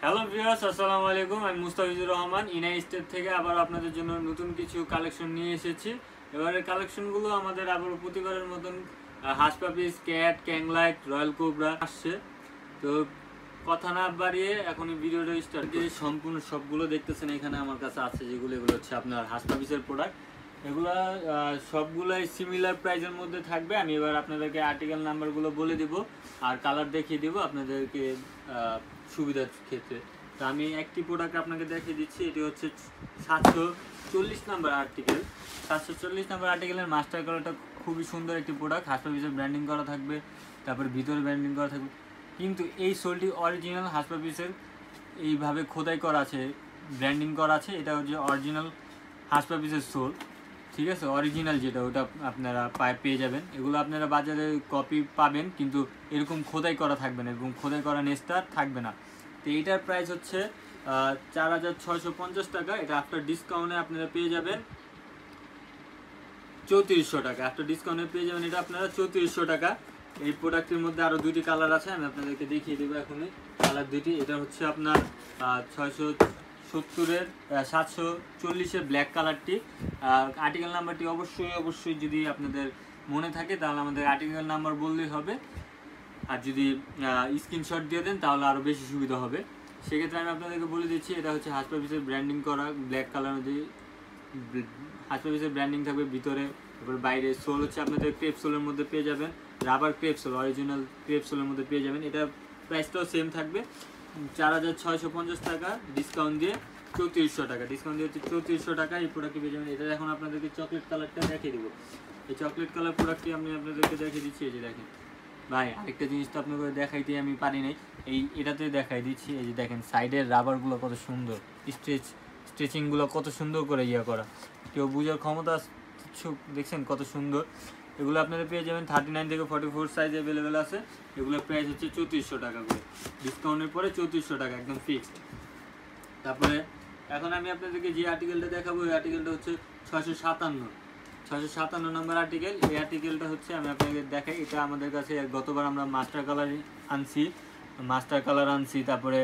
Hello viewers, আসসালামু আলাইকুম। আমি মুস্তাফিজুর রহমান ইনাই স্টেট থেকে আবার আপনাদের জন্য নতুন কিছু কালেকশন নিয়ে এসেছি। এবারের কালেকশনগুলো আমাদের আবার প্রতিবারের মতন হাঁস পাপিস, ক্যাট, ক্যাংলাইট, রয়্যাল কোবরা আসছে। তো কথা না বাড়িয়ে এখনই ভিডিওটা স্টার্ট দিয়ে সম্পূর্ণ সবগুলো দেখতেছেন এখানে আমার কাছে আছে, এগুলো হচ্ছে আপনার হাঁস পাপিসের প্রোডাক্ট। এগুলা সবগুলাই সিমিলার প্রাইসের মধ্যে থাকবে। আমি এবার আপনাদেরকে আর্টিকেল নাম্বারগুলো বলে দিব আর কালার দেখিয়ে দিব আপনাদেরকে সুবিধার ক্ষেত্রে। তো আমি একটি প্রোডাক্ট আপনাকে দেখিয়ে দিচ্ছি। এটি হচ্ছে 740 নাম্বার আর্টিকেল। 740 নাম্বার আর্টিকেলের মাস্টার কালারটা খুবই সুন্দর একটি প্রোডাক্ট। হাঁস পাপিসের ব্র্যান্ডিং করা থাকবে, তারপরে ভিতরে ব্র্যান্ডিং করা থাকবে, কিন্তু এই সোলটি অরিজিনাল হাঁস পাপিসের এইভাবে খোদাই করা আছে, ব্র্যান্ডিং করা আছে। এটা হচ্ছে অরিজিনাল হাঁস পাপিসের সোল, ঠিক আছে। অরিজিনাল যেটা ওটা আপনারা পেয়ে যাবেন। এগুলো আপনারা বাজারে কপি পাবেন, কিন্তু এরকম খোদাই করা থাকবে না, এরকম খোদাই করা নেস্টার থাকবে না। তো এইটার প্রাইস হচ্ছে 4650 টাকা। এটা আফটার ডিসকাউন্টে আপনারা পেয়ে যাবেন 3400 টাকা। আফটার ডিসকাউন্টে পেয়ে যাবেন এটা আপনারা 3400 টাকা। এই প্রোডাক্টের মধ্যে আরও দুইটি কালার আছে, আমি আপনাদেরকে দেখিয়ে দেবো এখনই কালার দুইটি। এটা হচ্ছে আপনার 670-এর 740-এর ব্ল্যাক কালারটি। আর্টিকেল নাম্বারটি অবশ্যই যদি আপনাদের মনে থাকে তাহলে আমাদের আর্টিকেল নাম্বার বললেই হবে, আর যদি স্ক্রিনশট দিয়ে দেন তাহলে আরও বেশি সুবিধা হবে। সেক্ষেত্রে আমি আপনাদেরকে বলে দিচ্ছি, এটা হচ্ছে হাঁস পাপিসের ব্র্যান্ডিং করা ব্ল্যাক কালার দিয়ে হাঁস পাপিসের ব্র্যান্ডিং থাকবে ভিতরে। তারপর বাইরে সোল হচ্ছে আপনাদের ক্রেপ সোলের মধ্যে পেয়ে যাবেন, rubber crepe sole, original crepe সোলের মধ্যে পেয়ে যাবেন। এটা প্রাইসটাও সেম থাকবে 4650 টাকা, ডিসকাউন্ট দিয়ে 3400 টাকা। ডিসকাউন্ট দিয়ে 3400 টাকা এই প্রোডাক্টটি পেয়ে যাবেন। এটা এখন আপনাদেরকে চকলেট কালারটা দেখিয়ে দেবো। এই চকলেট কালার প্রোডাক্টটি আমি আপনাদেরকে দেখিয়ে দিচ্ছি। এই যে দেখেন ভাই, আরেকটা জিনিস তো আপনাকে দেখাইতে আমি পারি নাই, এটাতে দেখাই দিচ্ছি। এই যে দেখেন সাইডের রাবারগুলো কত সুন্দর, স্ট্রেচিংগুলো কত সুন্দর করে করা, কেউ বুঝার ক্ষমতা দেখছেন কত সুন্দর। এগুলো আপনারা পেয়ে যাবেন 39 থেকে 44 সাইজ অ্যাভেলেবেল আছে। এগুলোর প্রাইস হচ্ছে 3400 টাকা করে, ডিসকাউন্টের পরে 3400 টাকা একদম ফিক্সড। তারপরে এখন আমি আপনাদেরকে যে আর্টিকেলটা দেখাবো, এই আর্টিকেলটা হচ্ছে 657 নম্বর আর্টিকেল। এই আর্টিকেলটা হচ্ছে আমি আপনাকে দেখাই। এটা আমাদের কাছে গতবার আমরা মাস্টার কালার আনছি, তারপরে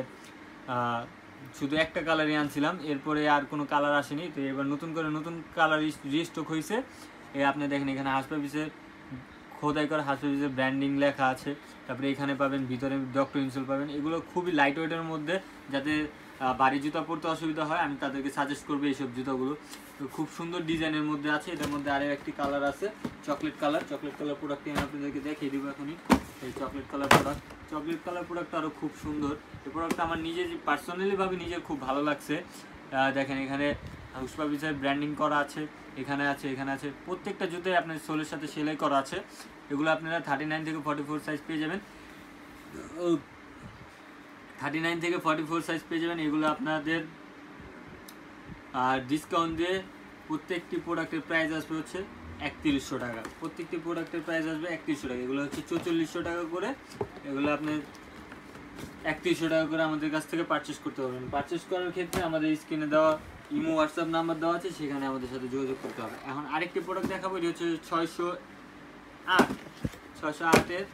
শুধু একটা কালারই আনছিলাম, এরপরে আর কোনো কালার আসেনি। তো এবার নতুন কালার রিস্টক হয়েছে। আপনি দেখেন এখানে হাঁস পাপিসের খোদাই করা হাঁস পাপিসের ব্র্যান্ডিং লেখা আছে। তারপরে এখানে পাবেন ভিতরে ডক্টর ইনসোল পাবেন। এগুলো খুবই লাইট ওয়েটের মধ্যে, যাতে বাড়ি জুতা পরতে অসুবিধা হয় আমি তাদেরকে সাজেস্ট করবো এইসব জুতাগুলো। তো খুব সুন্দর ডিজাইনের মধ্যে আছে। এটার মধ্যে আরও একটি কালার আছে চকলেট কালার প্রোডাক্টটি আমি আপনাদেরকে দেখিয়ে দেবো এখনই। এই চকলেট কালার প্রোডাক্টটা আরও খুব সুন্দর। এই প্রোডাক্টটা আমার পার্সোনালিভাবে নিজের খুব ভালো লাগছে। দেখেন এখানে হাঁস পাপিসের ব্র্যান্ডিং করা আছে, এখানে আছে প্রত্যেকটা জুতোই আপনার সোলের সাথে সেলাই করা আছে। এগুলো আপনারা 39 থেকে 44 সাইজ পেয়ে যাবেন। 39 থেকে 44 সাইজ পেয়ে যাবেন। এগুলো আপনাদের ডিসকাউন্ট দিয়ে প্রত্যেকটি প্রোডাক্টের প্রাইস আসবে হচ্ছে 3100 টাকা। প্রত্যেকটি প্রোডাক্টের প্রাইস আসবে 3100 টাকা। এগুলো হচ্ছে 4400 টাকা করে। এগুলো আপনি 3100 টাকা করে আমাদের কাছ থেকে পারচেস করতে পারবেন। পারচেস করার ক্ষেত্রে আমাদের স্ক্রিনে দেওয়া ইমো হোয়াটসঅ্যাপ নাম্বার দেওয়া আছে, সেখানে আমাদের সাথে যোগাযোগ করতে হবে। এখন আরেকটি প্রোডাক্ট দেখাবো, এটি হচ্ছে 608-এর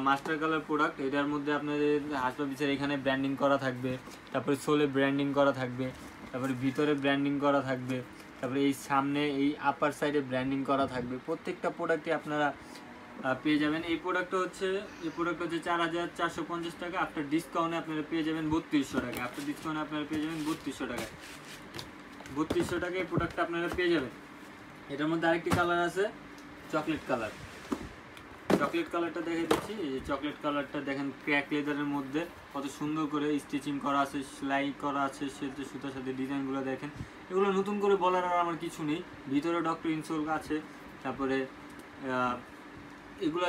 মাস্টার কালার প্রোডাক্ট। এটার মধ্যে আপনাদের হাঁস পাপিসের এখানে ব্র্যান্ডিং করা থাকবে, তারপরে সোলে ব্র্যান্ডিং করা থাকবে, তারপরে ভিতরে ব্র্যান্ডিং করা থাকবে, তারপরে এই সামনে এই আপার সাইডে ব্র্যান্ডিং করা থাকবে। প্রত্যেকটা প্রোডাক্টই আপনারা পেয়ে যাবেন। এই প্রোডাক্টটা হচ্ছে 4450 টাকা। আফটার ডিসকাউন্টে আপনারা পেয়ে যাবেন 3200 টাকা। আফটার ডিসকাউন্টে আপনারা পেয়ে যাবেন 3200 টাকা। 3200 টাকা এই প্রোডাক্টটা আপনারা পেয়ে যাবেন। এটার মধ্যে আরেকটি কালার আছে চকলেট কালারটা দেখে দিচ্ছি। এই যে চকলেট কালারটা দেখেন ক্র্যাক লেদারের মধ্যে কত সুন্দর করে স্টিচিং করা আছে, সেলাই করা আছে, সুতার সাথে ডিজাইনগুলো দেখেন। এগুলো নতুন করে বলার আর আমার কিছু নেই। ভিতরে ডক্টর ইনসোল আছে। তারপরে এগুলো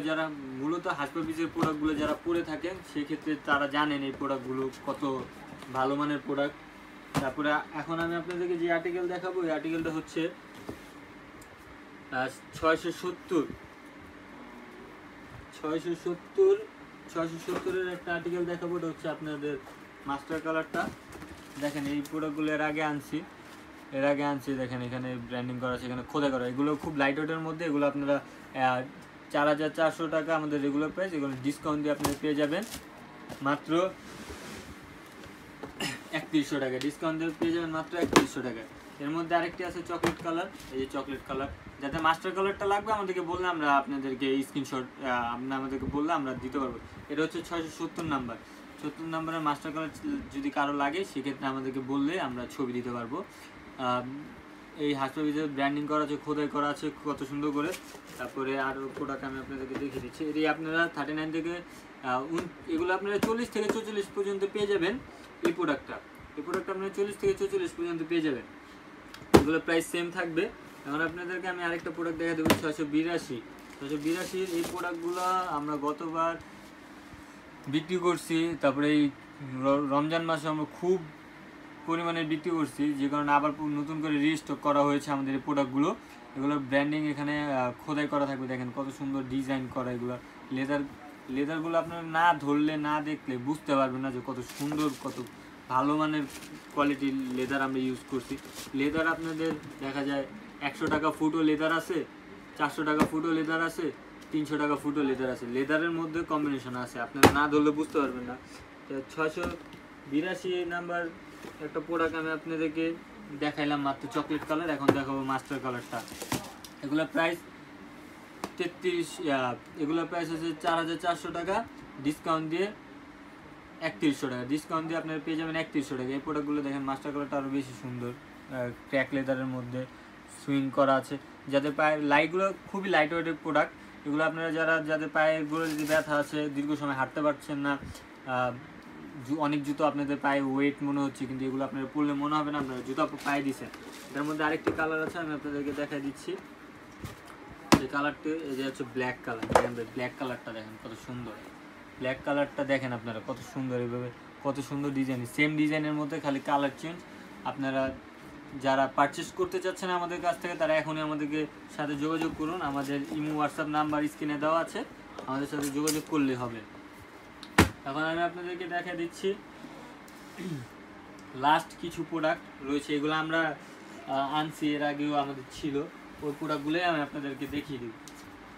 যারা মূলত হাঁস পাপিসের প্রোডাক্টগুলো যারা পরে থাকেন, সেক্ষেত্রে তারা জানেন এই প্রোডাক্টগুলো কত ভালো মানের প্রোডাক্ট। তারপরে এখন আমি আপনাদেরকে যে আর্টিকেল দেখাবো, এই আর্টিকেলটা হচ্ছে 670-এর একটা আর্টিকেল দেখাবো। এটা হচ্ছে আপনাদের মাস্টার কালারটা। দেখেন এই প্রোডাক্টগুলো এর আগে আনছি দেখেন এখানে ব্র্যান্ডিং করা আছে, এখানে খোদাই করা। এগুলো খুব লাইট ওয়েটের মধ্যে। এগুলো আপনারা 4400 টাকা আমাদের রেগুলার প্রাইস। এগুলো ডিসকাউন্ট দিয়ে আপনারা পেয়ে যাবেন মাত্র 3100 টাকা। ডিসকাউন্ট দিয়ে পেয়ে যাবেন মাত্র 3100 টাকা। এর মধ্যে আরেকটি আছে চকলেট কালার, এই যে চকলেট কালার। যাতে মাস্টার কালারটা লাগবে আমাদেরকে বললে আমরা আপনাদেরকে স্ক্রিনশট আমাদেরকে বললে আমরা দিতে পারবো। এটা হচ্ছে 670 নাম্বার। 70 নাম্বারের মাস্টার কালার যদি কারো লাগে সেক্ষেত্রে আমাদেরকে বললে আমরা ছবি দিতে পারবো। এই হাসপাতালে ব্র্যান্ডিং করা আছে, খোদাই করা আছে কত সুন্দর করে। তারপরে আরও প্রোডাক্ট আমি আপনাদেরকে দেখিয়ে দিচ্ছি। এটি আপনারা 39 থেকে এগুলো আপনারা 40 থেকে 44 পর্যন্ত পেয়ে যাবেন। এই প্রোডাক্টটা আপনারা 40 থেকে 44 পর্যন্ত পেয়ে যাবেন। এগুলো প্রাইস সেম থাকবে। এখন আপনাদেরকে আমি আরেকটা প্রোডাক্ট দেখা দেবো 682। এই প্রোডাক্টগুলো আমরা গতবার বিক্রি করছি, তারপরে এই রমজান মাসে আমরা খুব পরিমাণে বিক্রি করছি, যে কারণে আবার নতুন করে রিস্টক করা হয়েছে আমাদের এই প্রোডাক্টগুলো। এগুলোর ব্র্যান্ডিং এখানে খোদাই করা থাকবে, দেখেন কত সুন্দর ডিজাইন করা। এগুলো লেদারগুলো আপনারা না ধরলে না দেখলে বুঝতে পারবেন না যে কত সুন্দর, কত ভালো মানের কোয়ালিটির লেদার আমরা ইউজ করছি। লেদার আপনাদের দেখা যায় 100 টাকা ফুটও লেদার আছে, 400 টাকা ফুটও লেদার আছে, 300 টাকা ফুটও লেদার আছে। লেদারের মধ্যে কম্বিনেশন আছে, আপনারা না ধরলে বুঝতে পারবেন না। 682 নাম্বার একটা প্রোডাক্ট আমি আপনাদেরকে দেখাইলাম মাত্র চকলেট কালার। এখন দেখাবো মাস্টার কালারটা। এগুলোর প্রাইস 33, এগুলোর প্রাইস হচ্ছে 4400 টাকা। ডিসকাউন্ট দিয়ে 3100 টাকা। ডিসকাউন্ট দিয়ে আপনারা পেয়ে যাবেন 3100 টাকা। এই প্রোডাক্টগুলো দেখেন মাস্টার কালারটা আরও বেশি সুন্দর, ক্র্যাক লেদারের মধ্যে সুইং করা আছে। যাদের পায়ের লাইটগুলো খুবই লাইট ওয়েটের প্রোডাক্ট। এগুলো আপনারা যাদের পায়েরগুলো যদি ব্যথা আছে, দীর্ঘ সময় হাঁটতে পারছেন না, অনেক জুতো আপনাদের পায়ে ওয়েট মনে হচ্ছে, কিন্তু এগুলো আপনারা পরলে মনে হবে না আপনারা জুতো পায়ে দিচ্ছেন। এটার মধ্যে আরেকটি কালার আছে, আমি আপনাদেরকে দেখাই দিচ্ছি। এই কালারটি এই যে হচ্ছে ব্ল্যাক কালার। ব্ল্যাক কালারটা দেখেন কত সুন্দর। ব্ল্যাক কালারটা দেখেন আপনারা কত সুন্দর, এইভাবে কত সুন্দর ডিজাইন। সেম ডিজাইনের মধ্যে খালি কালার চেঞ্জ। আপনারা যারা পারচেস করতে চাচ্ছেন আমাদের কাছ থেকে, তারা এখনই আমাদেরকে সাথে যোগাযোগ করুন। আমাদের ইমো হোয়াটসঅ্যাপ নাম্বার স্ক্রিনে দেওয়া আছে, আমাদের সাথে যোগাযোগ করলে হবে। এখন আমি আপনাদেরকে দেখা দিচ্ছি লাস্ট কিছু প্রোডাক্ট রয়েছে। এগুলো আমরা আনছি, এর আগেও আমাদের ছিল। ওই প্রোডাক্টগুলোই আমি আপনাদেরকে দেখিয়ে দিব।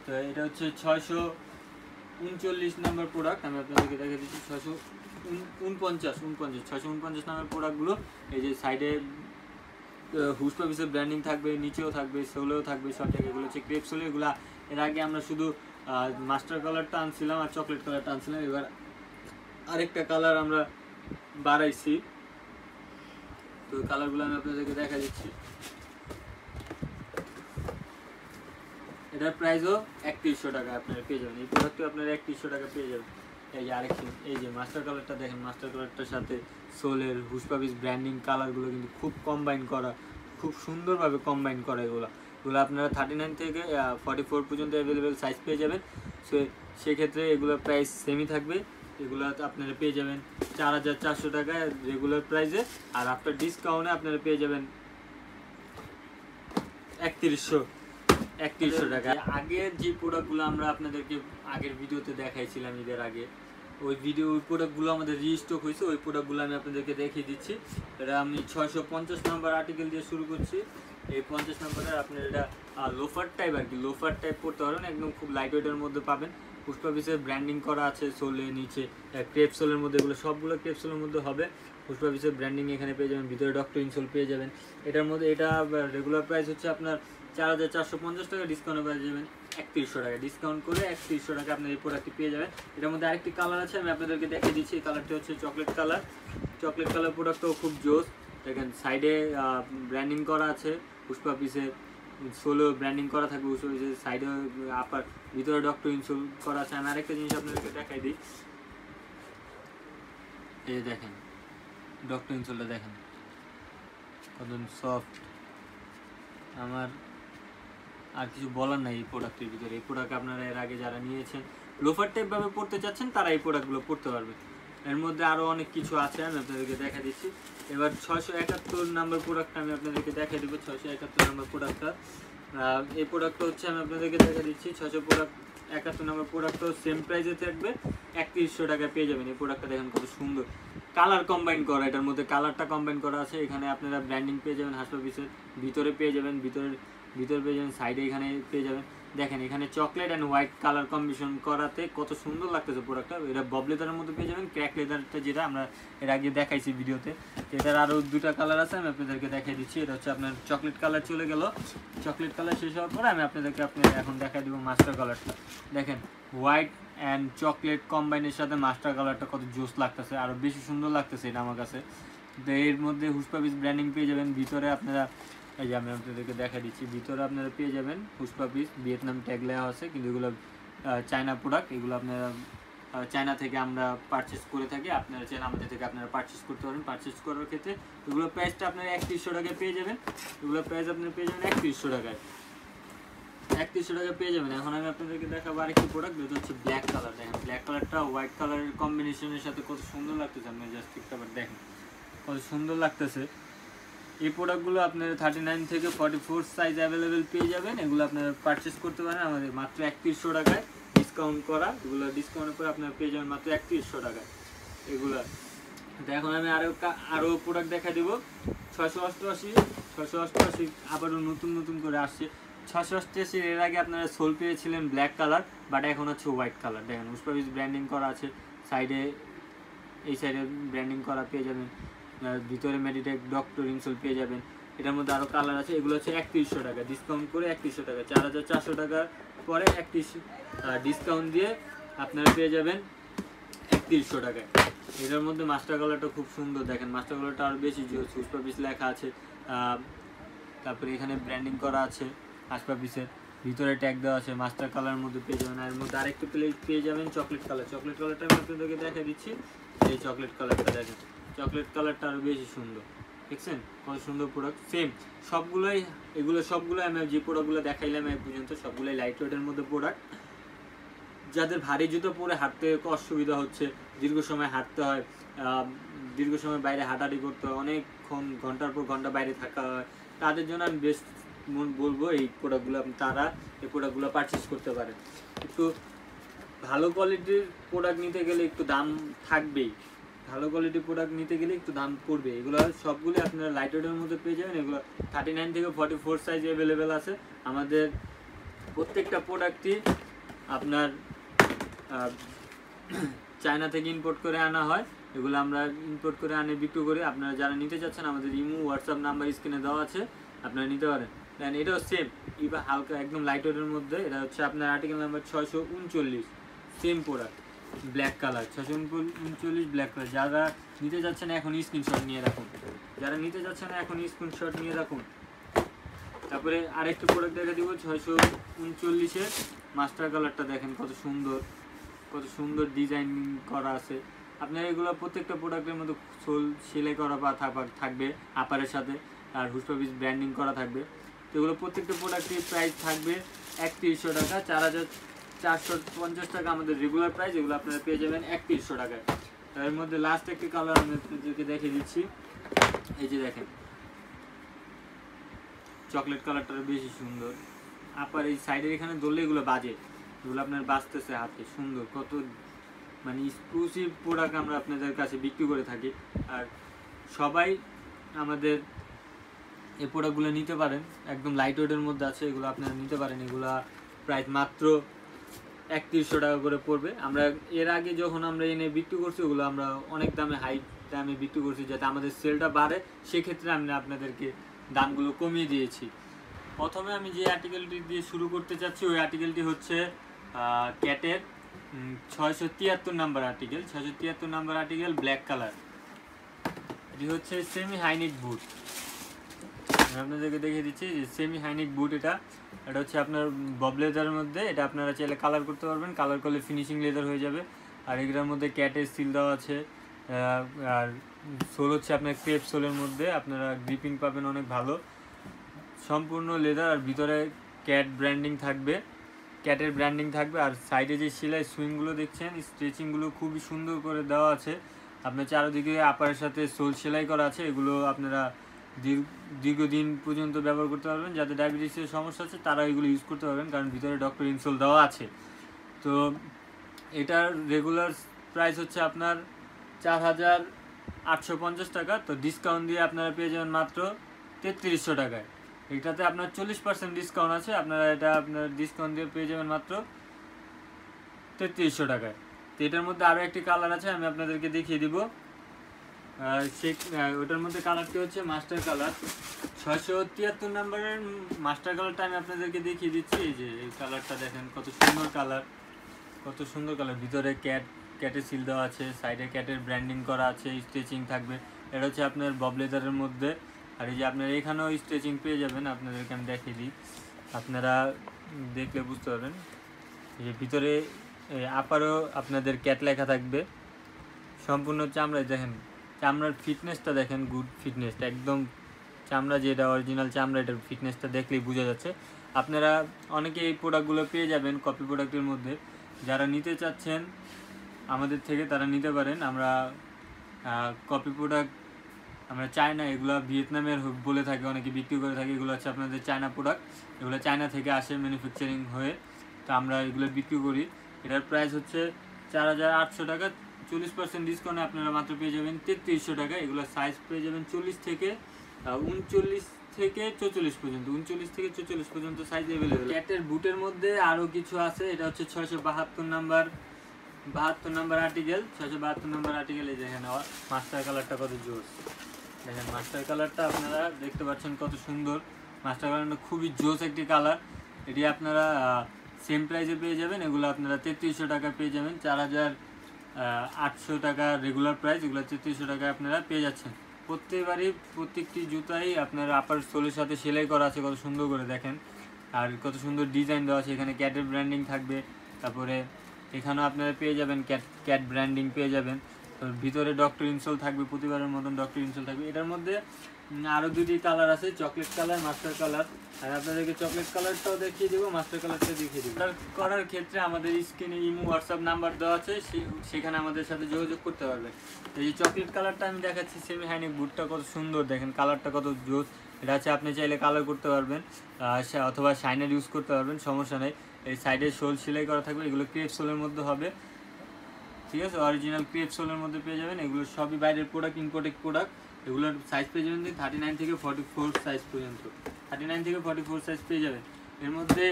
তো এটা হচ্ছে 639 নম্বর প্রোডাক্ট। আমি আপনাদেরকে দেখা দিচ্ছি 649 নম্বর প্রোডাক্টগুলো। এই যে সাইডে হুস পাপিসের ব্র্যান্ডিং থাকবে, নিচেও থাকবে, সোলেও থাকবে, সব জায়গায়। এগুলো হচ্ছে ক্রেপ সোলে। এগুলো এর আগে আমরা শুধু মাস্টার কালারটা আনছিলাম আর চকলেট কালারটা আনছিলাম। এবার আরেকটা কালার আমরা বাড়াইছি। তো কালারগুলো আমি আপনাদেরকে দেখা দিচ্ছি। এটার প্রাইসও 3100 টাকা আপনারা পেয়ে যাবেন। এই প্রোডাক্টটা আপনারা 3100 টাকা পেয়ে যাবেন। এই যে আরেকটি, এই যে মাস্টার কালারটা দেখেন। মাস্টার কালারটার সাথে সোলের হুসপাপিস ব্র্যান্ডিং কালারগুলো কিন্তু খুব কম্বাইন করা, খুব সুন্দরভাবে কম্বাইন করা। এগুলো আপনারা 39 থেকে 44 পর্যন্ত অ্যাভেলেবেল সাইজ পেয়ে যাবেন। সো সেক্ষেত্রে এগুলোর প্রাইস সেমই থাকবে। এগুলো আপনারা পেয়ে যাবেন 4400 টাকায় রেগুলার প্রাইসে, আর আফটার ডিসকাউন্টে আপনারা পেয়ে যাবেন 3100 টাকা। আগের যে প্রোডাক্টগুলো আমরা আপনাদেরকে আগের ভিডিওতে দেখাইছিলাম ঈদের আগে, ওই প্রোডাক্টগুলো আমাদের রিস্টক হয়েছে। ওই প্রোডাক্টগুলো আমি আপনাদেরকে দেখিয়ে দিচ্ছি। এটা আমি 650 নম্বর আর্টিকেল দিয়ে শুরু করছি। এই 50 নম্বরের আপনার এটা লোফার টাইপ আর কি, লোফার টাইপ পড়তে পারেন, একদম খুব লাইট ওয়েটের মধ্যে পাবেন। পুষ্পাপিসের ব্র্যান্ডিং করা আছে সোলে, নিচে ক্রেপ সোলের মধ্যে। এগুলো সবগুলো ক্রেপ সোলের মধ্যে হবে। পুষ্পাপিসের ব্র্যান্ডিং এখানে পেয়ে যাবেন, ভিতরে ডক্টর ইনসোল পেয়ে যাবেন। এটার মধ্যে এটা রেগুলার প্রাইস হচ্ছে আপনার 4450 টাকা, ডিসকাউন্টে পেয়ে যাবেন 3100 টাকা। ডিসকাউন্ট করে 3100 টাকা আপনার এই প্রোডাক্টটি পেয়ে যাবেন। এটার মধ্যে আরেকটি কালার আছে, আমি আপনাদেরকে দেখিয়ে দিচ্ছি। এই কালারটি হচ্ছে চকলেট কালার। চকলেট কালার প্রোডাক্টটাও খুব জোস। দেখেন সাইডে ব্র্যান্ডিং করা আছে, পুষ্পাপিসে সোলো ব্র্যান্ডিং করা থাকবে, পুষ্পাপিসের সাইডে আপার, ভিতরে ডক্টর ইনসোল করা আছে। আমি আরেকটা জিনিস আপনাদেরকে দেখাই দিই। এই যে দেখেন ডক্টর ইনসোলটা দেখেন কত সফট। আমার আর কিছু বলার নাই এই প্রোডাক্টের ভিতরে। এই প্রোডাক্ট আপনারা এর আগে যারা নিয়েছেন, লোফার টাইপভাবে পড়তে চাচ্ছেন, তারা এই প্রোডাক্টগুলো পড়তে পারবে। এর মধ্যে আরও অনেক কিছু আছে, আমি আপনাদেরকে দেখা দিচ্ছি। এবার 671 নাম্বার প্রোডাক্টটা আমি আপনাদেরকে দেখা দেবো। 671 নাম্বার প্রোডাক্টটা, এই প্রোডাক্টটা হচ্ছে আমি আপনাদেরকে দেখা দিচ্ছি। 671 নাম্বার প্রোডাক্টটাও সেম প্রাইসে থাকবে, 3100 টাকায় পেয়ে যাবেন। এই প্রোডাক্টটা দেখেন কত সুন্দর, কালার কম্বাইন করা। এটার মধ্যে কালারটা কম্বাইন করা আছে। এখানে আপনারা ব্র্যান্ডিং পেয়ে যাবেন, হাসপাপিসের ভিতরে পেয়ে যাবেন, ভিতরে পেয়ে যাবেন, সাইডে এখানে পেয়ে যাবেন। দেখেন এখানে chocolate and white colour combination করাতে কত সুন্দর লাগতেছে প্রোডাক্টটা। এটা বব লেদারের মধ্যে পেয়ে যাবেন, ক্র্যাক লেদারটা যেটা আমরা এর আগে দেখাইছি ভিডিওতে। এটার আরও দুটা কালার আছে, আমি আপনাদেরকে দেখাই দিচ্ছি। এটা হচ্ছে আপনার চকলেট কালার চলে গেল, চকলেট কালার শেষ হওয়ার পরে আমি আপনাদেরকে এখন দেখাই দেবো মাস্টার কালারটা। দেখেন হোয়াইট অ্যান্ড চকলেট কম্বাইনের সাথে মাস্টার কালারটা কত জোস লাগতেছে, আরও বেশি সুন্দর লাগতেছে এটা আমার কাছে। তো এর মধ্যে হুসপাপিস ব্র্যান্ডিং পেয়ে যাবেন। ভিতরে আপনারা এই যে আমি আপনাদেরকে দেখা দিচ্ছি, ভিতরে আপনারা পেয়ে যাবেন হুসপাপিস ভিয়েতনাম ট্যাগ লেখা আছে, কিন্তু এগুলো চায়না প্রোডাক্ট। এগুলো আপনারা চায়না থেকে আমরা পারচেস করে থাকি, আপনারা চাইলে আমাদের থেকে আপনারা পারচেস করতে পারেন। পারচেস করার ক্ষেত্রে এগুলো প্রাইসটা আপনারা 3100 টাকায় পেয়ে যাবেন। এগুলো প্রাইস আপনারা পেয়ে যাবেন 3100 টাকায়, 3100 টাকায় পেয়ে যাবেন। এখন আমি আপনাদেরকে দেখাবো আরেকটি প্রোডাক্ট, যেটা হচ্ছে ব্ল্যাক কালার। দেখেন ব্ল্যাক কালারটা হোয়াইট কালারের কম্বিনেশনের সাথে কত সুন্দর লাগতেছে, আপনি জাস্ট একটু দেখেন কত সুন্দর লাগতেছে। এই প্রোডাক্টগুলো আপনার 39 থেকে 44 সাইজ অ্যাভেলেবেল পেয়ে যাবেন। এগুলো আপনারা পারচেস করতে পারেন আমাদের মাত্র 3100 টাকায় ডিসকাউন্ট করা। এগুলো ডিসকাউন্ট করে আপনারা পেয়ে যাবেন মাত্র 3100 টাকায় এগুলো। তো এখন আমি আরও প্রোডাক্ট দেখা দেবো। 688 আবারও নতুন করে আসছে। 688 এর আগে আপনারা সোল পেয়েছিলেন ব্ল্যাক কালার, বাট এখন হচ্ছে হোয়াইট কালার। দেখেন হুসপাপিস ব্র্যান্ডিং করা আছে, সাইডে এই সাইডে ব্র্যান্ডিং করা পেয়ে যাবেন, ভিতরে মেডিটেক ডক্টর ইনসোল পেয়ে যাবেন। এটার মধ্যে আরও কালার আছে। এগুলো হচ্ছে 3100 টাকা ডিসকাউন্ট করে, 3100 টাকা 4400 টাকার পরে 31 ডিসকাউন্ট দিয়ে আপনারা পেয়ে যাবেন 3100 টাকায়। এটার মধ্যে মাস্টার কালারটা খুব সুন্দর, দেখেন মাস্টার কালারটা আরও বেশি হুসপাপিস লেখা আছে, তারপরে এখানে ব্র্যান্ডিং করা আছে হুসপাপিসের, ভিতরে ট্যাগ দেওয়া আছে, মাস্টার কালারের মধ্যে পেয়ে যাবেন। আর এর মধ্যে আরেকটু পেয়ে যাবেন চকলেট কালার। চকলেট কালারটা আমি আপনাদেরকে দেখা দিচ্ছি, এই চকলেট কালারটা দেখেন, চকলেট কালারটা আরও বেশি সুন্দর, দেখছেন কত সুন্দর প্রোডাক্ট। সেম সবগুলোই আমি যে প্রোডাক্টগুলো দেখাইলাম এই পর্যন্ত সবগুলোই লাইট ওয়েটের মধ্যে প্রোডাক্ট। যাদের ভারী জুতো পরে হাঁটতে অসুবিধা হচ্ছে, দীর্ঘ সময় হাঁটতে হয়, দীর্ঘ সময় বাইরে হাঁটাহাঁটি করতে হয়, অনেকক্ষণ ঘন্টার পর ঘন্টা বাইরে থাকা হয়, তাদের জন্য আমি বেস্ট বলবো এই প্রোডাক্টগুলো তারা এই প্রোডাক্টগুলো পারচেস করতে পারে। একটু ভালো কোয়ালিটির প্রোডাক্ট নিতে গেলে একটু দাম থাকবেই, ভালো কোয়ালিটির প্রোডাক্ট নিতে গেলে একটু দাম পড়বে। এগুলো সবগুলো আপনারা লাইট ওয়েটের মধ্যে পেয়ে যাবেন। এগুলো 39 থেকে 44 সাইজ অ্যাভেলেবেল আছে। আমাদের প্রত্যেকটা প্রোডাক্টই আপনার চায়না থেকে ইম্পোর্ট করে আনা হয়। এগুলো আমরা ইম্পোর্ট করে আনে বিক্রি করি। আপনারা যারা নিতে চাচ্ছেন আমাদের ইমো হোয়াটসঅ্যাপ নাম্বার স্ক্রিনে দেওয়া আছে, আপনারা নিতে পারেন। দেন এটাও সেম, এবার হালকা একদম লাইট ওয়েটের মধ্যে। এটা হচ্ছে আপনার article number 639, same product black colour 639 black colour. যারা নিতে যাচ্ছেন এখন স্ক্রিনশট নিয়ে রাখুন, যারা নিতে যাচ্ছেন এখন স্ক্রিনশট নিয়ে রাখুন। তারপরে আরেকটা প্রোডাক্ট দেখা দিব 639-এর মাস্টার কালারটা। দেখেন কত সুন্দর ডিজাইন করা আছে। আপনার এগুলো প্রত্যেকটা প্রোডাক্টের মধ্যে সোল সেলাই করা বা থাকবে আপারের সাথে, আর হুসপাপিস ব্র্যান্ডিং করা থাকবে। তো এগুলো প্রত্যেকটা প্রোডাক্টের প্রাইস থাকবে 3100 টাকা, 4450 টাকা আমাদের রেগুলার প্রাইস। এগুলো আপনারা পেয়ে যাবেন 3100 টাকায়। তার মধ্যে লাস্ট একটি কালার আমি আপনাদেরকে দেখিয়ে দিচ্ছি, এই যে দেখেন চকলেট কালারটা বেশি সুন্দর। আপার এই সাইডের এখানে ধরলে এগুলো বাজে, এগুলো আপনার বাজতেছে হাতে, সুন্দর কত মানে এক্সক্লুসিভ প্রোডাক্ট আমরা আপনাদের কাছে বিক্রি করে থাকি। আর সবাই আমাদের এই প্রোডাক্টগুলো নিতে পারেন, একদম লাইট ওয়েটের মধ্যে আছে, এগুলো আপনারা নিতে পারেন। এগুলা প্রাইস মাত্র 3100 টাকা করে পড়বে। আমরা এর আগে যখন আমরা এনে বিক্রি করছি ওগুলো আমরা অনেক হাই দামে বিক্রি করছি, যাতে আমাদের সেলটা বাড়ে, সেক্ষেত্রে আমি আপনাদেরকে দামগুলো কমিয়ে দিয়েছি। প্রথমে আমি যে আর্টিকেলটি দিয়ে শুরু করতে চাচ্ছি ওই আর্টিকেলটি হচ্ছে ক্যাটের 673 number article. 673 number article black colour. এটি হচ্ছে সেমি হাইনেক বুট, আপনাদেরকে দেখিয়ে দিচ্ছি যে সেমি হাইনেক বুট। এটা হচ্ছে আপনার বব লেদারের মধ্যে। এটা আপনারা চাইলে কালার করতে পারবেন, কালার করলে ফিনিশিং লেদার হয়ে যাবে। আর এগুলোর মধ্যে ক্যাটের সিল দেওয়া আছে, আর সোল হচ্ছে আপনার ক্রেপ সোলের মধ্যে, আপনারা গ্রিপিং পাবেন অনেক ভালো, সম্পূর্ণ লেদার। আর ভিতরে ক্যাট ব্র্যান্ডিং থাকবে, ক্যাটের ব্র্যান্ডিং থাকবে। আর সাইডে যে সেলাই সুইংগুলো দেখছেন, স্ট্রেচিংগুলো খুবই সুন্দর করে দেওয়া আছে। আপনার চারদিকে আপারের সাথে সোল সেলাই করা আছে। এগুলো আপনারা দীর্ঘদিন পর্যন্ত ব্যবহার করতে পারবেন। যাদের ডায়াবেটিসের সমস্যা আছে তারা এগুলো ইউজ করতে পারবেন, কারণ ভিতরে ডক্টর ইনসোল দেওয়া আছে। তো এটার রেগুলার প্রাইস হচ্ছে আপনার 4850 টাকা। তো ডিসকাউন্ট দিয়ে আপনারা পেয়ে যাবেন মাত্র 3300 টাকায়। এটাতে আপনার 40% ডিসকাউন্ট আছে, আপনারা এটা আপনার ডিসকাউন্ট দিয়ে পেয়ে যাবেন মাত্র 3300 টাকায়। তো এটার মধ্যে আরও একটি কালার আছে, আমি আপনাদেরকে দেখিয়ে দিব। ওটার মধ্যে কালারটি হচ্ছে মাস্টার কালার, 673 নাম্বারের মাস্টার কালারটা আমি আপনাদেরকে দেখিয়ে দিচ্ছি। এই যে এই কালারটা দেখেন কত সুন্দর কালার, কত সুন্দর কালার। ভিতরে ক্যাটের সিল দেওয়া আছে, সাইডে ক্যাটের ব্র্যান্ডিং করা আছে, স্ট্রেচিং থাকবে। এটা হচ্ছে আপনার বব লেদারের মধ্যে। আর এই যে আপনার এখানেও স্ট্রেচিং পেয়ে যাবেন, আপনাদেরকে আমি দেখিয়ে দিই, আপনারা দেখলে বুঝতে পারবেন। এই যে ভিতরে আপারও আপনাদের ক্যাট লেখা থাকবে, সম্পূর্ণ চামড়ায় দেখেন, চামড়ার ফিটনেসটা দেখেন, গুড ফিটনেসটা একদম, চামড়া যেটা অরিজিনাল চামড়া, এটার ফিটনেসটা দেখলেই বোঝা যাচ্ছে। আপনারা অনেকে এই প্রোডাক্টগুলো পেয়ে যাবেন কপি প্রোডাক্টের মধ্যে। যারা নিতে চাচ্ছেন আমাদের থেকে তারা নিতে পারেন। আমরা কপি প্রোডাক্ট আমরা চায়না, এগুলো ভিয়েতনামের বলে থাকি, অনেকে বিক্রি করে থাকি। এগুলো হচ্ছে আপনাদের চায়না প্রোডাক্ট, এগুলো চায়না থেকে আসে ম্যানুফ্যাকচারিং হয়ে, তো আমরা এগুলো বিক্রি করি। এটার প্রাইস হচ্ছে 4800 টাকা, 40% ডিসকাউন্টে আপনারা মাত্র পেয়ে যাবেন 3300 টাকা। এগুলো সাইজ পেয়ে যাবেন 39 থেকে 44 পর্যন্ত, 39 থেকে 44 পর্যন্ত সাইজ অ্যাভেলেবেল। ক্যাটের বুটের মধ্যে আরও কিছু আছে, এটা হচ্ছে 672 নাম্বার আর্টিকেল, 672 নাম্বার আর্টিকেল। এই দেখেন মাস্টার কালারটা কত জোস, দেখেন মাস্টার কালারটা আপনারা দেখতে পাচ্ছেন কত সুন্দর। মাস্টার কালারটা খুবই জোস একটি কালার। এটি আপনারা সেম প্রাইসে পেয়ে যাবেন। এগুলো আপনারা 3300 টাকা পেয়ে যাবেন, 4800 টাকা রেগুলার প্রাইস, এগুলো 3300 টাকায় আপনারা পেয়ে যাচ্ছেন। প্রত্যেকটি জুতাই আপনার আপার সোলের সাথে সেলাই করা আছে, কত সুন্দর করে দেখেন। আর কত সুন্দর ডিজাইন দেওয়া আছে, এখানে ক্যাটের ব্র্যান্ডিং থাকবে। তারপরে এখানেও আপনারা পেয়ে যাবেন ক্যাট ব্র্যান্ডিং পেয়ে যাবেন। তো ভিতরে ডক্টর ইনসোল থাকবে, প্রতিবারের মতন ডক্টর ইনসোল থাকবে। এটার মধ্যে আরও দুটি কালার আছে, চকলেট কালার, মাস্টার কালার। আর আপনাদেরকে চকলেট কালারটাও দেখিয়ে দেবো, মাস্টার কালারটা দেখিয়ে দেবো। অর্ডার করার ক্ষেত্রে আমাদের স্ক্রিনে ইমো হোয়াটসঅ্যাপ নাম্বার দেওয়া আছে, সেখানে আমাদের সাথে যোগাযোগ করতে পারবেন। এই যে চকলেট কালারটা আমি দেখাচ্ছি, সেমি হাইনেক বুটটা কত সুন্দর, দেখেন কালারটা কত জোস। এটা হচ্ছে আপনি চাইলে কালার করতে পারবেন অথবা শাইনার ইউজ করতে পারবেন, সমস্যা নেই। এই সাইডে শোল সেলাই করা থাকবে, এগুলো ক্রেপ সোলের মধ্যে হবে, ঠিক আছে, অরিজিনাল ক্রেপ সোলের মধ্যে পেয়ে যাবেন। এগুলো সবই বাইরের প্রোডাক্ট, ইম্পোর্টেড প্রোডাক্ট। এগুলোর সাইজ পেয়ে যাবেন 39 থেকে 44 সাইজ পর্যন্ত, 39 থেকে 44 সাইজ পেয়ে যাবেন। এর মধ্যে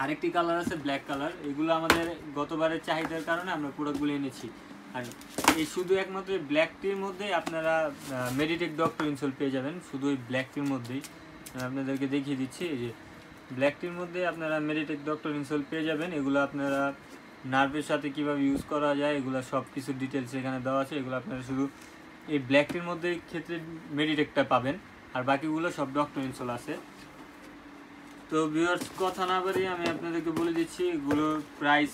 আরেকটি কালার আছে ব্ল্যাক কালার, এগুলো আমাদের গতবারের চাহিদার কারণে আমরা প্রোডাক্টগুলো এনেছি। আর এই শুধু একমাত্র ব্ল্যাকটির মধ্যে আপনারা মেডিটেক ডক্টর ইনসোল পেয়ে যাবেন, শুধু ওই ব্ল্যাকটির মধ্যেই আপনাদেরকে দেখিয়ে দিচ্ছি। এই যে ব্ল্যাকটির মধ্যে আপনারা মেডিটেক ডক্টর ইনসোল পেয়ে যাবেন। এগুলো আপনারা নার্ভের সাথে কীভাবে ইউজ করা যায়, এগুলো সব কিছু ডিটেলস এখানে দেওয়া আছে। এগুলো আপনারা শুধু এই ব্ল্যাকটির মধ্যে ক্ষেত্রে মেডিটেকটা পাবেন, আর বাকিগুলো সব ডক্টর ইনসোল আছে। তো ভিউয়ার্স, কথা না বাড়িয়ে আমি আপনাদেরকে বলে দিচ্ছি, এগুলোর প্রাইস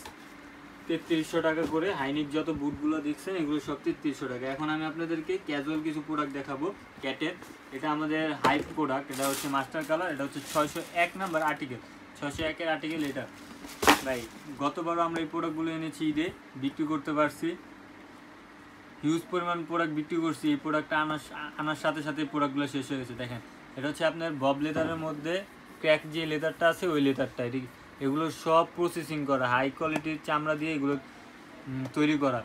3300 টাকা করে। হাইনিক যত বুটগুলো দেখছেন এগুলো সব 3300 টাকা। এখন আমি আপনাদেরকে ক্যাজুয়াল কিছু প্রোডাক্ট দেখাবো ক্যাটের। এটা আমাদের হাই প্রোডাক্ট, এটা হচ্ছে মাস্টার কালার, এটা হচ্ছে 601 নাম্বার আর্টিকেল, 601-এর আর্টিকেল। এটা ভাই গতবারও আমরা এই প্রোডাক্টগুলো এনেছি, ঈদে বিক্রি করতে পারছি, হিউজ পরিমাণ প্রোডাক্ট বিক্রি করছি। এই প্রোডাক্টটা আনার সাথে সাথে প্রোডাক্টগুলো শেষ হয়ে গেছে। দেখেন এটা হচ্ছে আপনার বব লেদারের মধ্যে ক্র্যাক যে লেদারটা আছে ওই লেদারটা, এগুলো সব প্রসেসিং করা, হাই কোয়ালিটির চামড়া দিয়ে এগুলো তৈরি করা।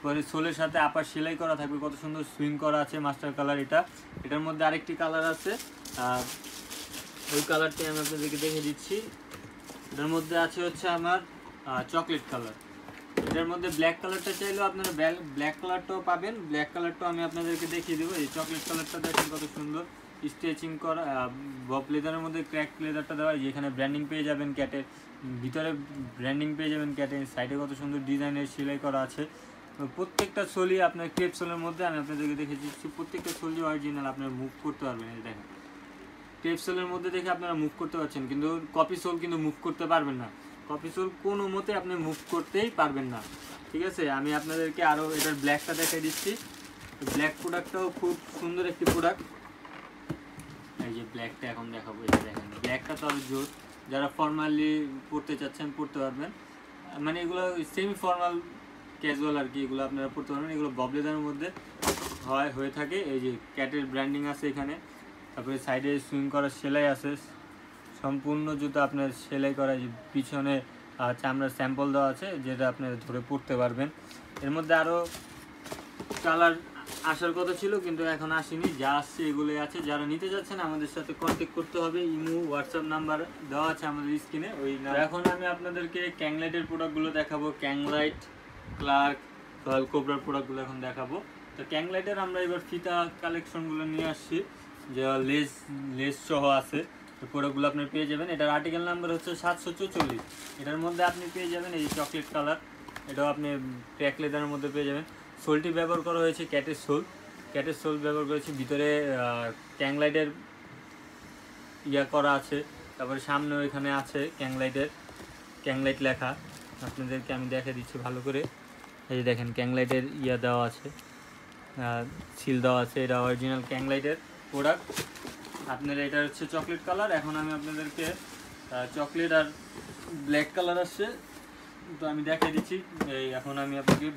পরে সোলের সাথে আপার সেলাই করা থাকবে, কত সুন্দর সুইং করা আছে মাস্টার কালার। এটার মধ্যে আরেকটি কালার আছে, ওই কালারটি আমি আপনাদেরকে দেখে দিচ্ছি। এটার মধ্যে আছে হচ্ছে আমার চকলেট কালার। এটার মধ্যে ব্ল্যাক কালারটা চাইলেও আপনারা ব্ল্যাক কালারটাও পাবেন, ব্ল্যাক কালারটাও আমি আপনাদেরকে দেখিয়ে দেবো। এই চকলেট কালারটা দেখেন কত সুন্দর স্ট্রেচিং করা, বব লেদারের মধ্যে ক্র্যাক লেদারটা দেওয়া, যেখানে ব্র্যান্ডিং পেয়ে যাবেন ক্যাটের, ভিতরে ব্র্যান্ডিং পেয়ে যাবেন ক্যাটের, সাইডে কত সুন্দর ডিজাইনের সেলাই করা আছে। প্রত্যেকটা সোলই আপনার ক্রেপ সোলের মধ্যে আমি আপনাদেরকে দেখে দিচ্ছি, প্রত্যেকটা সোলই অরিজিনাল, আপনারা মুভ করতে পারবেন। এই দেখেন ক্রেপ সোলের মধ্যে দেখে আপনারা মুভ করতে পারছেন, কিন্তু কপি সোল কিন্তু মুভ করতে পারবেন না। কপি সোল কোনো মতে আপনি মুভ করতেই পারবেন না, ঠিক আছে। আমি আপনাদেরকে আরও এটার ব্ল্যাকটা দেখাই দিচ্ছি। ব্ল্যাক প্রোডাক্টটাও খুব সুন্দর একটি প্রোডাক্ট। এই যে ব্ল্যাকটা এখন দেখাবো, এটা দেখেন ব্ল্যাকটা তো আরও জোর। যারা ফর্মালি পড়তে চাচ্ছেন পড়তে পারবেন, মানে এগুলো সেমি ফর্মাল ক্যাজুয়াল আর কি, এগুলো আপনারা পড়তে পারবেন। এগুলো বব লেদারের মধ্যে হয়ে থাকে। এই যে ক্যাটের ব্র্যান্ডিং আছে এখানে, তারপরে সাইডে সুইং করার সেলাই আছে, সম্পূর্ণ জুতো আপনার সেলাই করা, যে পিছনে চামড়ার স্যাম্পল দেওয়া আছে, যেটা আপনারা ধরে পড়তে পারবেন। এর মধ্যে আরও কালার আসার কথা ছিল কিন্তু এখন আসেনি, যা আসছে এগুলোই আছে। যারা নিতে যাচ্ছেন আমাদের সাথে কন্ট্যাক্ট করতে হবে, ইমো হোয়াটসঅ্যাপ নাম্বার দেওয়া আছে আমাদের স্ক্রিনে ওই। এখন আমি আপনাদেরকে ক্যাংলাইটের প্রোডাক্টগুলো দেখাবো, ক্যাংলাইট, ক্লার্ক, রয়্যাল কোবরার প্রোডাক্টগুলো এখন দেখাবো। তো ক্যাংলাইটের আমরা এবার ফিতা কালেকশনগুলো নিয়ে আসছি, যে লেস সহ আছে। তো প্রোডাক্টগুলো আপনি পেয়ে যাবেন। এটার আর্টিকেল নাম্বার হচ্ছে 744। এটার মধ্যে আপনি পেয়ে যাবেন এই চকলেট কালার, এটাও আপনি ট্র্যাক লেদারের মধ্যে পেয়ে যাবেন। সোলটি ব্যবহার করা হয়েছে ক্যাটের সোল ব্যবহার করেছি। ভিতরে ক্যাংলাইটের করা আছে, তারপরে সামনেও এখানে আছে ক্যাংলাইট লেখা। আপনাদেরকে আমি দেখে দিচ্ছি ভালো করে। এই যে দেখেন ক্যাংলাইটের দেওয়া আছে, সিল দেওয়া আছে। এটা অরিজিনাল ক্যাংলাইটের প্রোডাক্ট। আপনার এটা হচ্ছে চকলেট কালার। এখন আমি আপনাদেরকে চকলেট আর ব্ল্যাক কালার আসছে, তো আমি দেখাই দিচ্ছি। এখন আমি আপনাকে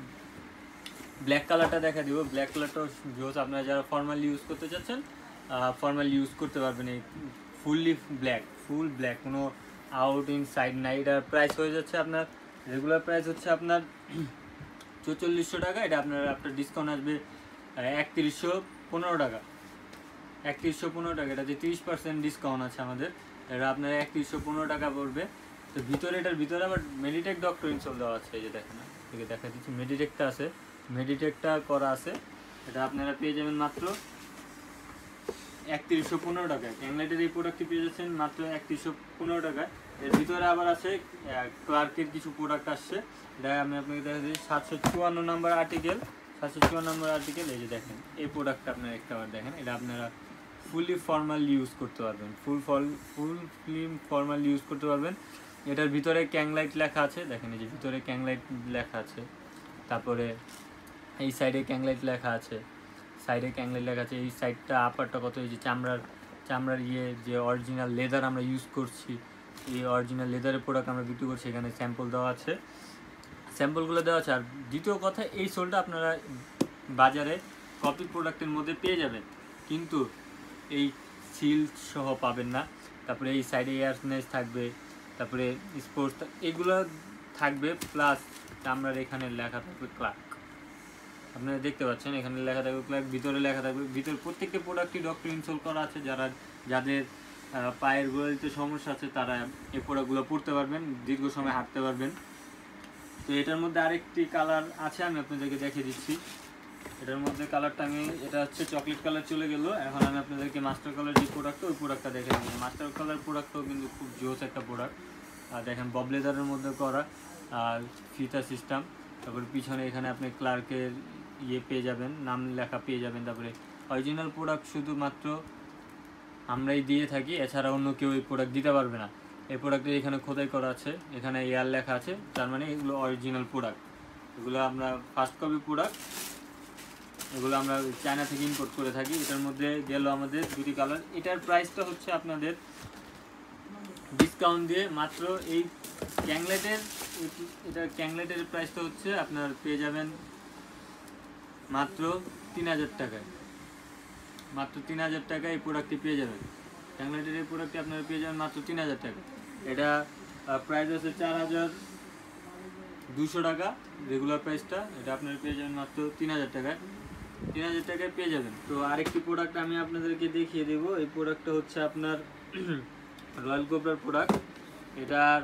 ব্ল্যাক কালারটা দেখা দিব। ব্ল্যাক কালারটাও জোস, আপনারা যারা ফর্মালি ইউজ করতে চাচ্ছেন ফর্মালি ইউজ করতে পারবেন। এই ফুল ব্ল্যাক, কোনো আউট ইন সাইড নাই। এটার প্রাইস হয়ে যাচ্ছে আপনার, রেগুলার প্রাইস হচ্ছে আপনার 4400 টাকা। এটা আপনার ডিসকাউন্ট আসবে 3115 টাকা। 3115 টাকা, এটাতে 30% ডিসকাউন্ট আছে আমাদের। এটা আপনার 3115 টাকা পড়বে। তো এটার ভিতরে আবার মেডিটেক ডক্টর ইনসোল দেওয়া আছে। এই যে দেখেন, দেখা দিচ্ছি মেডিটেকটা আছে, মেডিটেকটা করা আছে। এটা আপনারা পেয়ে যাবেন মাত্র 3115 টাকায়। ক্যাংলাইটের এই প্রোডাক্টটি পেয়ে যাচ্ছেন মাত্র 3115 টাকায়। এর ভিতরে আবার আছে ক্লার্কের কিছু প্রোডাক্ট আসছে, এটা আমি আপনাকে দেখা দিচ্ছি। 754 নম্বর আর্টিকেল, 754 নম্বর আর্টিকেল। এই যে দেখেন এই প্রোডাক্টটা আপনারা একটাবার দেখেন। এটা আপনারা ফুলি ফর্মাল ইউজ করতে পারবেন, ফর্মাল ইউজ করতে পারবেন। এটার ভিতরে ক্যাংলাইট লেখা আছে, দেখেন এই যে ভিতরে ক্যাংলাইট লেখা আছে। তারপরে এই সাইডে ক্যাংলাইট লেখা আছে, এই সাইডটা আপারটা কত, এই যে চামড়ার যে অরিজিনাল লেদার আমরা ইউজ করছি, এই অরিজিনাল লেদারের প্রোডাক্ট আমরা বিক্রি করছি। এখানে স্যাম্পলগুলো দেওয়া আছে। আর দ্বিতীয় কথা, এই সোলটা আপনারা বাজারে কপি প্রোডাক্টের মধ্যে পেয়ে যাবেন, কিন্তু এই সিল সহ পাবেন না। তারপরে এই সাইডে এয়ারনেস থাকবে, তারপরে স্পোর্টস এগুলো থাকবে, প্লাস চামড়ার এখানে লেখা থাকবে ক্লার্ক। আপনারা দেখতে পাচ্ছেন এখানে লেখা থাকবে ক্লার্ক, ভিতরে লেখা থাকবে। ভিতরে প্রত্যেকটা প্রোডাক্টই ডক্টর ইনসোল করা আছে। যাদের পায়ের গোড়ালিতে সমস্যা আছে তারা এই প্রোডাক্টগুলো পরতে পারবেন, দীর্ঘ সময় হাঁটতে পারবেন। তো এটার মধ্যে আরেকটি কালার আছে, আমি আপনাদেরকে দেখিয়ে দিচ্ছি। এটার মধ্যে কালারটা এটা হচ্ছে চকলেট কালার চলে গেল। এখন আমি আপনাদেরকে মাস্টার কালার যে প্রোডাক্টটা, ওই প্রোডাক্টটা দেখে দিচ্ছি। মাস্টার কালার প্রোডাক্টটাও কিন্তু খুব জোস একটা প্রোডাক্ট। আর দেখেন বব লেদারের মধ্যে করা, আর ফিতা সিস্টেম। তারপরে পিছনে এখানে আপনি ক্লার্কের পেয়ে যাবেন, নাম লেখা পেয়ে যাবেন। তারপরে অরিজিনাল প্রোডাক্ট শুধুমাত্র আমরাই দিয়ে থাকি, এছাড়া অন্য কেউ এই প্রোডাক্ট দিতে পারবে না। এই প্রোডাক্টের এখানে খোদাই করা আছে, এখানে এয়ার লেখা আছে, তার মানে এগুলো অরিজিনাল প্রোডাক্ট। এগুলো আমরা ফার্স্ট কপি প্রোডাক্ট, এগুলো আমরা চায়না থেকে ইম্পোর্ট করে থাকি। এটার মধ্যে গেল আমাদের দুটি কালার। এটার প্রাইসটা হচ্ছে আপনাদের ডিসকাউন্ট দিয়ে মাত্র এই ক্যাংলাইটের প্রাইসটা হচ্ছে আপনার পেয়ে যাবেন মাত্র 3000 টাকায়। মাত্র 3000 টাকায় এই প্রোডাক্টটি পেয়ে যাবেন। ক্যাংলাইটের এই প্রোডাক্টটি আপনারা পেয়ে যাবেন মাত্র 3000 টাকা। এটা প্রাইস আছে 4200 টাকা রেগুলার প্রাইসটা। এটা আপনারা পেয়ে যাবেন মাত্র 3000 টাকায়। 3000 টাকায় পেয়ে যাবেন। তো আরেকটি প্রোডাক্ট আমি আপনাদেরকে দেখিয়ে দেব। এই প্রোডাক্টটা হচ্ছে আপনার রয়্যাল কোবরার প্রোডাক্ট। এটার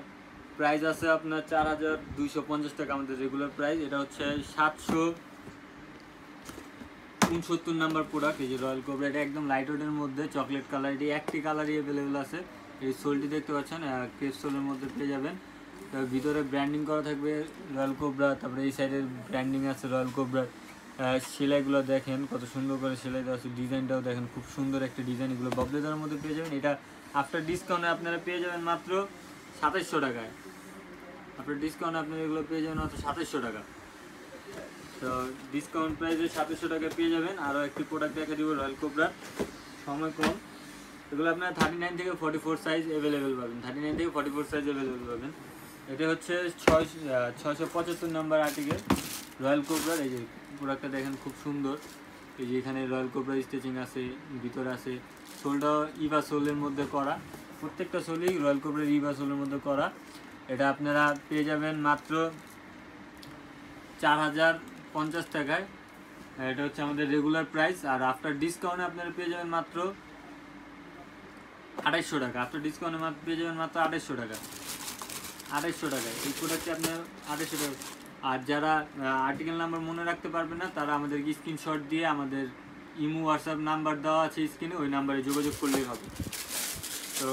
প্রাইস আছে আপনার 4250 টাকা আমাদের রেগুলার প্রাইস। এটা হচ্ছে 769 নাম্বার প্রোডাক্ট। এই যে রয়্যাল কোবরা, এটা একদম লাইট ওয়েটের মধ্যে চকলেট কালার। এটি একটি কালারই অ্যাভেলেবেল আছে। এই সোলটি দেখতে পাচ্ছেন, ক্রেপ সোলের মধ্যে পেয়ে যাবেন। তার ভিতরে ব্র্যান্ডিং করা থাকবে রয়্যাল কোবরা। তারপরে এই সাইডের ব্র্যান্ডিং আছে রয়্যাল কোবরার। সেলাইগুলো দেখেন কত সুন্দর করে সেলাই দেওয়া আছে, ডিজাইনটাও দেখেন খুব সুন্দর একটা ডিজাইন। এগুলো বব লেদারের মধ্যে পেয়ে যাবেন। এটা আফটার ডিসকাউন্টে আপনারা পেয়ে যাবেন মাত্র 2700 টাকায়। আপনার ডিসকাউন্টে আপনারা এগুলো পেয়ে যাবেন মাত্র 2700 টাকা। তো ডিসকাউন্ট প্রাইসে 2700 টাকায় পেয়ে যাবেন। আরও একটি প্রোডাক্ট দেখা দিব রয়্যাল কোবরার, সময় কম। এগুলো আপনারা 39 থেকে 44 সাইজ অ্যাভেলেবেল পাবেন। 39 থেকে 44 সাইজ অ্যাভেলেবেল পাবেন। এটা হচ্ছে 675 নাম্বার আর্টিকেল রয়্যাল কোবরার। এই যে প্রোডাক্টটা দেখেন খুব সুন্দর। এই যে এখানে রয়্যাল কোবরা স্টিচিং আছে, ভিতরে আছে। সোলটা ইভা সোলের মধ্যে করা, প্রত্যেকটা সোলই রয়্যাল কোবরার ইভা সোলের মধ্যে করা। এটা আপনারা পেয়ে যাবেন মাত্র 4050 টাকায়। এটা হচ্ছে আমাদের রেগুলার প্রাইস। আর আফটার ডিসকাউন্টে আপনারা পেয়ে যাবেন মাত্র 2800 টাকা। আফটার ডিসকাউন্টে পেয়ে যাবেন মাত্র 2800 টাকা। 2800 টাকায় এই প্রোডাক্টটি আপনার 2800 টাকা। আর যারা আর্টিকেল নাম্বার মনে রাখতে পারবে না তারা আমাদেরকে স্ক্রিনশট দিয়ে আমাদের ইমো হোয়াটসঅ্যাপ নাম্বার দেওয়া আছে স্ক্রিনে, ওই নাম্বারে যোগাযোগ করলেই হবে। তো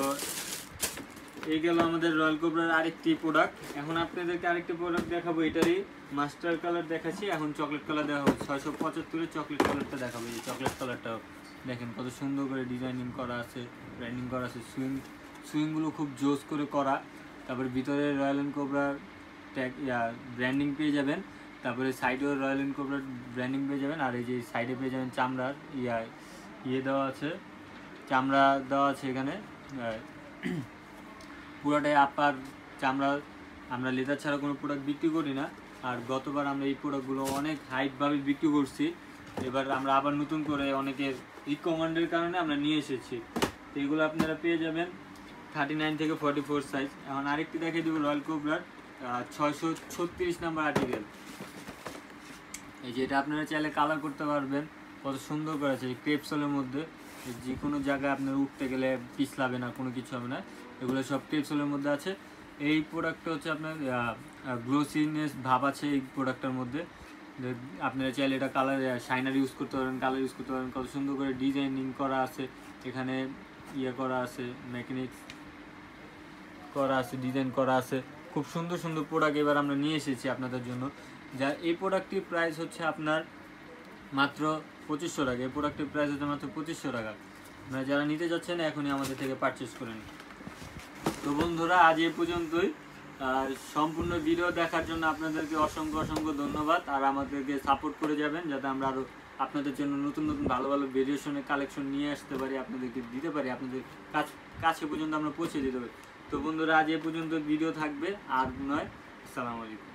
এই গেল আমাদের রয়্যাল কোবরার আরেকটি প্রোডাক্ট। এখন আপনাদেরকে আরেকটি প্রোডাক্ট দেখাবো, এটারই মাস্টার কালার দেখাচ্ছি, এখন চকলেট কালার দেখাবো। 675-এর চকলেট কালারটা দেখাবো। এই চকলেট কালারটা দেখেন কত সুন্দর করে ডিজাইনিং করা আছে, ব্র্যান্ডিং করা আছে, সুইংগুলো খুব জোস করে করা। তারপরে ভিতরে রয়্যাল কোবরার ট্যাগ ব্র্যান্ডিং পেয়ে যাবেন, তারপরে সাইডেও রয়্যাল কোবরার ব্র্যান্ডিং পেয়ে যাবেন। আর এই যে সাইডে পেয়ে যাবেন চামড়ার দেওয়া আছে, চামড়া দেওয়া আছে এখানে। পুরোটাই আপার চামড়া, আমরা লেদার ছাড়া কোনো প্রোডাক্ট বিক্রি করি না। আর গতবার আমরা এই প্রোডাক্টগুলো অনেক হাইটভাবে বিক্রি করছি, এবার আমরা আবার নতুন করে অনেকের রিকমেন্ডের কারণে আমরা নিয়ে এসেছি। তো এগুলো আপনারা পেয়ে যাবেন 39 থেকে 44 সাইজ। এখন আরেকটি দেখিয়ে দেবো রয়্যাল কোবরার 636 নাম্বার আর্টিকেল। এই যে এটা আপনারা চাইলে কালার করতে পারবেন, কত সুন্দর করেছে এই ক্রেপসোলের মধ্যে। যে কোনো জায়গায় আপনার উঠতে গেলে পিছলাবে না, কোনো কিছু হবে না, এগুলো সব ক্রেপসোলের মধ্যে আছে। এই প্রোডাক্টটা হচ্ছে আপনার গ্লোসিনেস ভাব আছে এই প্রোডাক্টটার মধ্যে। আপনারা চাইলে এটা কালার শাইনার ইউজ করতে পারেন, কালার ইউজ করতে পারেন। কত সুন্দর করে ডিজাইনিং করা আছে এখানে, করা আছে, মেকানিক্স করা আছে, ডিজাইন করা আছে, খুব সুন্দর সুন্দর প্রোডাক্ট এবার আমরা নিয়ে এসেছি আপনাদের জন্য। যা এই প্রোডাক্টটির প্রাইস হচ্ছে আপনার মাত্র 2500 টাকা। এই প্রোডাক্টের প্রাইস হচ্ছে মাত্র 2500 টাকা। আপনারা যারা নিতে যাচ্ছেন এখনই আমাদের থেকে পারচেস করে নিন। তো বন্ধুরা আজ এই পর্যন্তই। সম্পূর্ণ ভিডিও দেখার জন্য আপনাদেরকে অসংখ্য অসংখ্য ধন্যবাদ। আর আমাদেরকে সাপোর্ট করে যাবেন যাতে আমরা আরও আপনাদের জন্য নতুন নতুন ভালো ভালো ভেরিয়েশনের কালেকশন নিয়ে আসতে পারি, আপনাদেরকে দিতে পারি, আপনাদের কাছে পর্যন্ত আমরা পৌঁছে দিতে পারি। তো বন্ধুরা আজ এই পর্যন্ত ভিডিও থাকবে, আর নয়। আসসালামু আলাইকুম।